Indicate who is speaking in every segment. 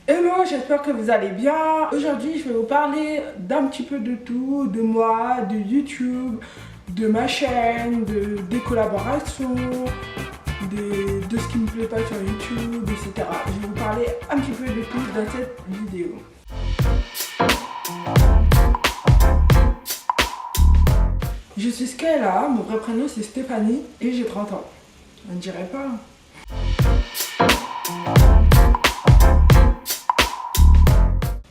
Speaker 1: Hello, j'espère que vous allez bien. Aujourd'hui, je vais vous parler d'un petit peu de tout, de moi, de YouTube, de ma chaîne, des collaborations, de ce qui me plaît pas sur YouTube, etc. Je vais vous parler un petit peu de tout dans cette vidéo. Je suis Skyla, mon vrai prénom c'est Stéphanie et j'ai 30 ans. On ne dirait pas.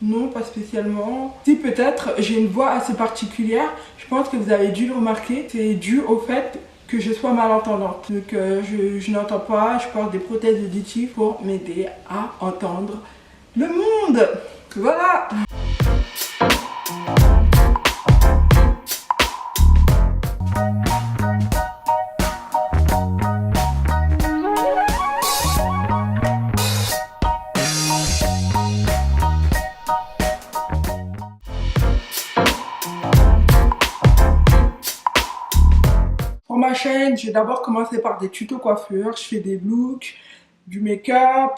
Speaker 1: Non, pas spécialement. Si peut-être j'ai une voix assez particulière, je pense que vous avez dû le remarquer. C'est dû au fait que je sois malentendante. Donc je n'entends pas, je porte des prothèses auditives pour m'aider à entendre le monde. Voilà. Pour ma chaîne, j'ai d'abord commencé par des tutos coiffure. Je fais des looks, du make-up,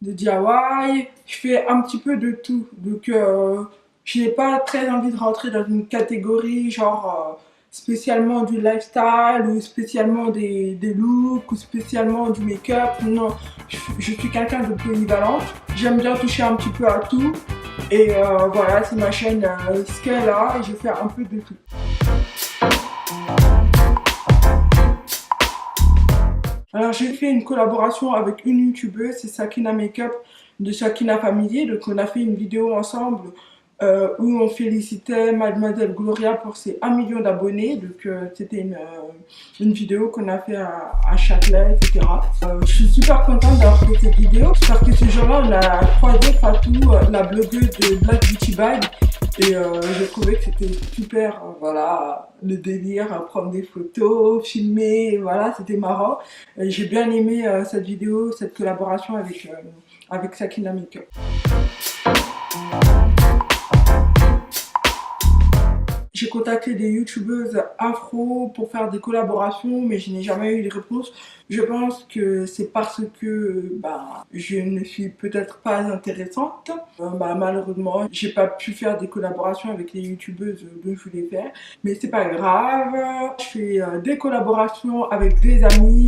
Speaker 1: des DIY. Je fais un petit peu de tout. Donc, je n'ai pas très envie de rentrer dans une catégorie genre spécialement du lifestyle ou spécialement des looks ou spécialement du make-up. Non, je suis quelqu'un de polyvalente. J'aime bien toucher un petit peu à tout. Et voilà, c'est ma chaîne Skyla et je fais un peu de tout. Alors j'ai fait une collaboration avec une youtubeuse, c'est Sakina Makeup de Sakina Family. Donc on a fait une vidéo ensemble où on félicitait Mademoiselle Gloria pour ses 1 million d'abonnés. Donc c'était une vidéo qu'on a fait à Châtelet, etc. Je suis super contente d'avoir fait cette vidéo parce que ce jour-là on a croisé Fatou, la blogueuse de Black Beauty Bag. Et j'ai trouvé que c'était super, voilà, le délire, prendre des photos, filmer, voilà, c'était marrant. J'ai bien aimé cette vidéo, cette collaboration avec Sakina Makeup. J'ai contacté des youtubeuses afro pour faire des collaborations, mais je n'ai jamais eu de réponse. Je pense que c'est parce que je ne suis peut-être pas intéressante. Malheureusement, j'ai pas pu faire des collaborations avec les youtubeuses dont je voulais faire, mais c'est pas grave. Je fais des collaborations avec des amis,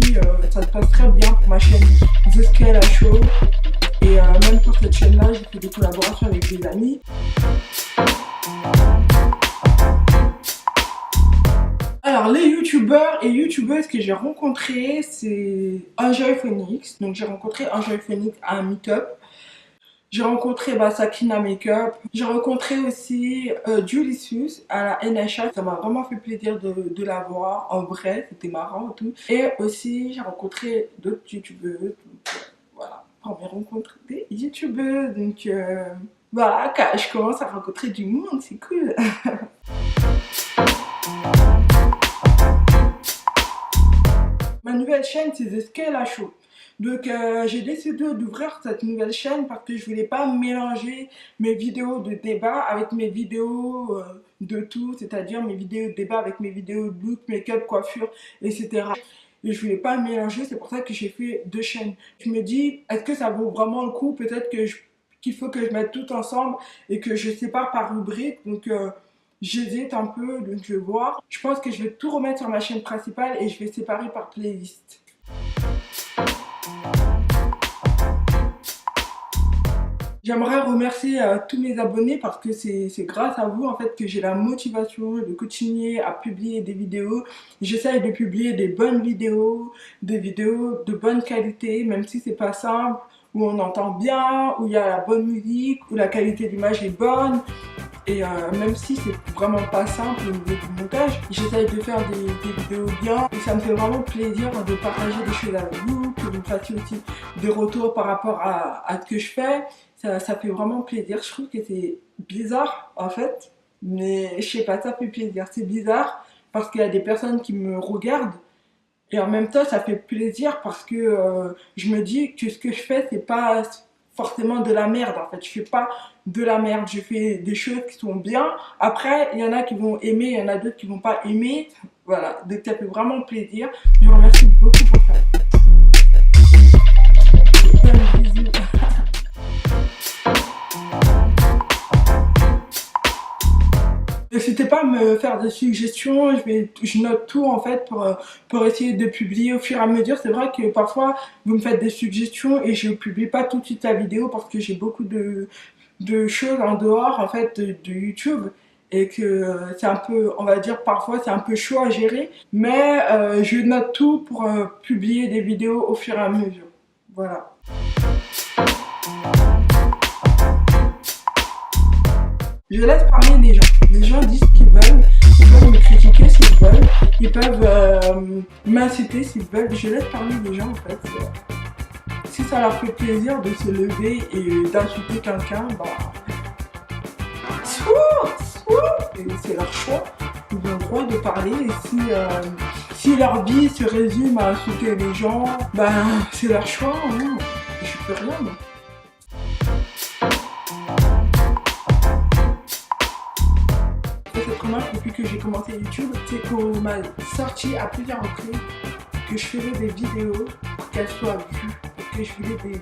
Speaker 1: ça se passe très bien pour ma chaîne The Skyla Show. Et même pour cette chaîne-là, j'ai fait des collaborations avec des amis. Alors les youtubeurs et youtubeuses que j'ai rencontrés, c'est Enjoy Phoenix. Donc j'ai rencontré Enjoy Phoenix à un meet-up. J'ai rencontré Sakina Makeup. J'ai rencontré aussi Julicius à la NHA. Ça m'a vraiment fait plaisir de la voir en vrai, c'était marrant et tout. Et aussi j'ai rencontré d'autres youtubeuses. Voilà, première rencontre des youtubeuses. Donc voilà, je commence à rencontrer du monde, c'est cool. Ma nouvelle chaîne, c'est The Skyla Show. Donc, j'ai décidé d'ouvrir cette nouvelle chaîne parce que je voulais pas mélanger mes vidéos de débat avec mes vidéos de tout, c'est-à-dire mes vidéos de débat avec mes vidéos de look, make-up, coiffure, etc. Et je voulais pas mélanger, c'est pour ça que j'ai fait 2 chaînes. Je me dis, est-ce que ça vaut vraiment le coup? Peut-être qu'il faut que je mette tout ensemble et que je sépare par rubrique. Donc, j'hésite un peu, donc je vais voir. Je pense que je vais tout remettre sur ma chaîne principale et je vais séparer par playlist. J'aimerais remercier tous mes abonnés parce que c'est grâce à vous en fait que j'ai la motivation de continuer à publier des vidéos. J'essaye de publier des bonnes vidéos, des vidéos de bonne qualité, même si c'est pas simple, où on entend bien, où il y a la bonne musique, où la qualité d'image est bonne. Et même si c'est vraiment pas simple au niveau du montage, j'essaye de faire des vidéos bien et ça me fait vraiment plaisir de partager des choses avec vous, que vous me fassiez aussi des retours par rapport à ce que je fais. Ça fait vraiment plaisir. Je trouve que c'est bizarre en fait, mais je sais pas, ça fait plaisir. C'est bizarre parce qu'il y a des personnes qui me regardent et en même temps ça fait plaisir parce que je me dis que ce que je fais c'est pas forcément de la merde en fait. Je fais pas de la merde, je fais des choses qui sont bien. Après, il y en a qui vont aimer, il y en a d'autres qui vont pas aimer. Voilà, donc ça fait vraiment plaisir. Je vous remercie beaucoup pour ça. Bisous. N'hésitez pas à me faire des suggestions, je note tout en fait pour essayer de publier au fur et à mesure. C'est vrai que parfois vous me faites des suggestions et je ne publie pas tout de suite la vidéo parce que j'ai beaucoup de choses en dehors en fait de YouTube et que c'est un peu, on va dire parfois c'est un peu chaud à gérer, mais je note tout pour publier des vidéos au fur et à mesure. Voilà. Je laisse parler les gens. Les gens disent ce qu'ils veulent. Ils peuvent me critiquer s'ils veulent. Ils peuvent m'inciter s'ils veulent. Je laisse parler les gens en fait. Si ça leur fait plaisir de se lever et d'insulter quelqu'un, bah... c'est leur choix. Ils ont le droit de parler. Et si leur vie se résume à insulter les gens, bah c'est leur choix. Hein. Je peux rien. Moi. Cette remarque depuis que j'ai commencé YouTube, c'est qu'on m'a sorti à plusieurs reprises que je ferais des vidéos pour qu'elles soient vues, que je voulais des vues.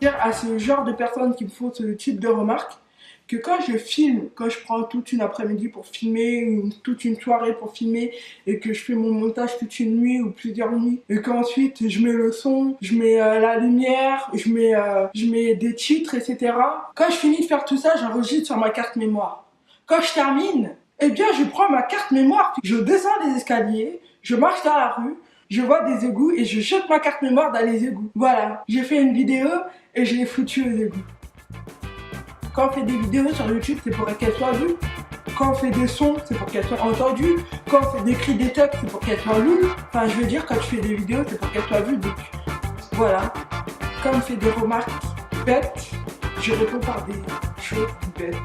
Speaker 1: Dire à ce genre de personnes qui me font ce type de remarques que quand je filme, quand je prends toute une après-midi pour filmer, ou toute une soirée pour filmer, et que je fais mon montage toute une nuit ou plusieurs nuits, et qu'ensuite je mets le son, je mets la lumière, je mets des titres, etc. Quand je finis de faire tout ça, j'enregistre sur ma carte mémoire. Quand je termine, eh bien je prends ma carte mémoire, je descends les escaliers, je marche dans la rue, je vois des égouts et je jette ma carte mémoire dans les égouts. Voilà, j'ai fait une vidéo et je l'ai foutue aux égouts. Quand on fait des vidéos sur YouTube, c'est pour qu'elles soient vues. Quand on fait des sons, c'est pour qu'elles soient entendues. Quand on fait des cris, des textes, c'est pour qu'elles soient lues. Enfin, je veux dire, quand tu fais des vidéos, c'est pour qu'elles soient vues. Donc, voilà. Quand on fait des remarques bêtes, je réponds par des choses bêtes.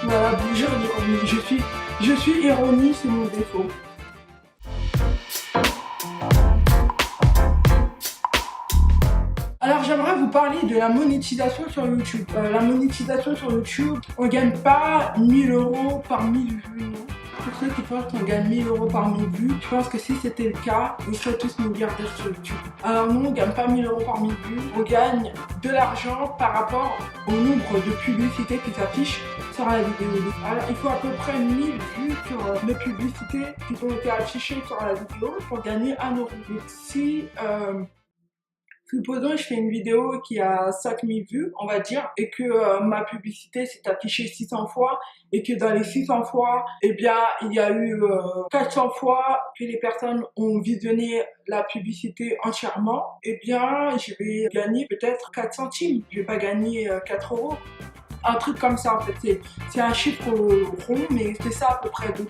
Speaker 1: Voilà, bonjour l'ironie. Je suis ironie, c'est mon défaut. Alors j'aimerais vous parler de la monétisation sur YouTube. La monétisation sur YouTube, on ne gagne pas 1000 € par 1000 vues, non. Pour ceux qui pensent qu'on gagne 1000 € par 1000 vues, je pense que si c'était le cas, ils seraient tous milliardaires sur YouTube. Alors non, on ne gagne pas 1000 € par 1000 vues, on gagne de l'argent par rapport au nombre de publicités qui s'affichent sur la vidéo. Alors il faut à peu près 1000 vues sur les publicités qui ont été affichées sur la vidéo pour gagner 1 €. Donc si... supposons que je fais une vidéo qui a 5000 vues, on va dire, et que ma publicité s'est affichée 600 fois, et que dans les 600 fois, eh bien, il y a eu 400 fois que les personnes ont visionné la publicité entièrement, eh bien, je vais gagner peut-être 4 centimes. Je vais pas gagner 4 €. Un truc comme ça en fait, c'est un chiffre rond mais c'est ça à peu près. Donc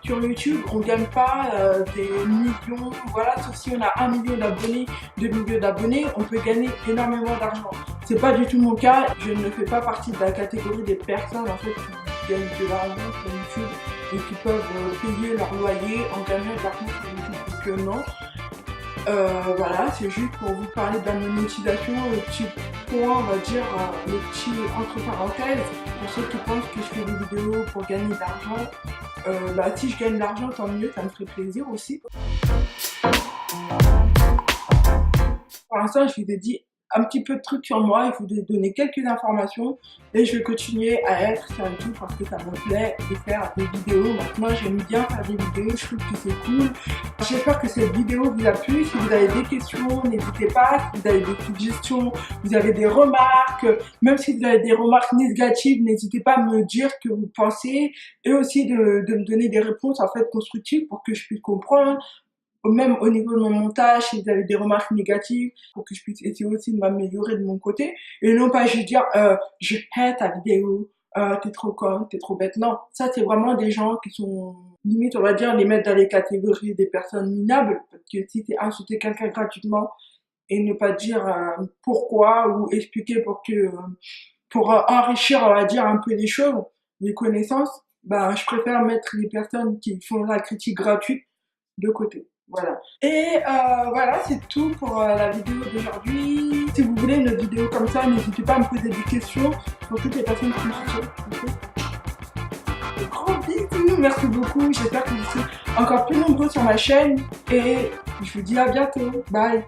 Speaker 1: sur YouTube on gagne pas des millions, voilà, sauf si on a 1 million d'abonnés, 2 millions d'abonnés, on peut gagner énormément d'argent. C'est pas du tout mon cas, je ne fais pas partie de la catégorie des personnes en fait qui gagnent de l'argent sur YouTube et qui peuvent payer leur loyer en gagnant de l'argent sur YouTube. Donc non. Voilà, c'est juste pour vous parler de la monétisation, le petit point, on va dire, le petit entre parenthèses, pour ceux qui pensent que je fais des vidéos pour gagner de l'argent. Bah, si je gagne de l'argent, tant mieux, ça me ferait plaisir aussi. Pour l'instant, je vous ai dit un petit peu de trucs sur moi, il vous ai donné quelques informations et je vais continuer à être sur YouTube parce que ça me plaît de faire des vidéos. Maintenant, j'aime bien faire des vidéos, je trouve que c'est cool. J'espère que cette vidéo vous a plu. Si vous avez des questions, n'hésitez pas. Si vous avez des suggestions, vous avez des remarques, même si vous avez des remarques négatives, n'hésitez pas à me dire ce que vous pensez et aussi de me donner des réponses en fait constructives pour que je puisse comprendre. Même au niveau de mon montage, si vous avez des remarques négatives, pour que je puisse essayer aussi de m'améliorer de mon côté. Et non pas juste dire, je hais ta vidéo, t'es trop con, t'es trop bête. Non, ça c'est vraiment des gens qui sont, limite on va dire, les mettre dans les catégories des personnes minables. Parce que si t'es insulté quelqu'un gratuitement et ne pas dire pourquoi ou expliquer pour enrichir, on va dire, un peu les choses, les connaissances, ben je préfère mettre les personnes qui font la critique gratuite de côté. Voilà. Et voilà, c'est tout pour la vidéo d'aujourd'hui. Si vous voulez une vidéo comme ça, n'hésitez pas à me poser des questions pour toutes les personnes qui me soutiennent. Okay. Gros bisous, merci beaucoup. J'espère que vous serez encore plus nombreux sur ma chaîne. Et je vous dis à bientôt. Bye.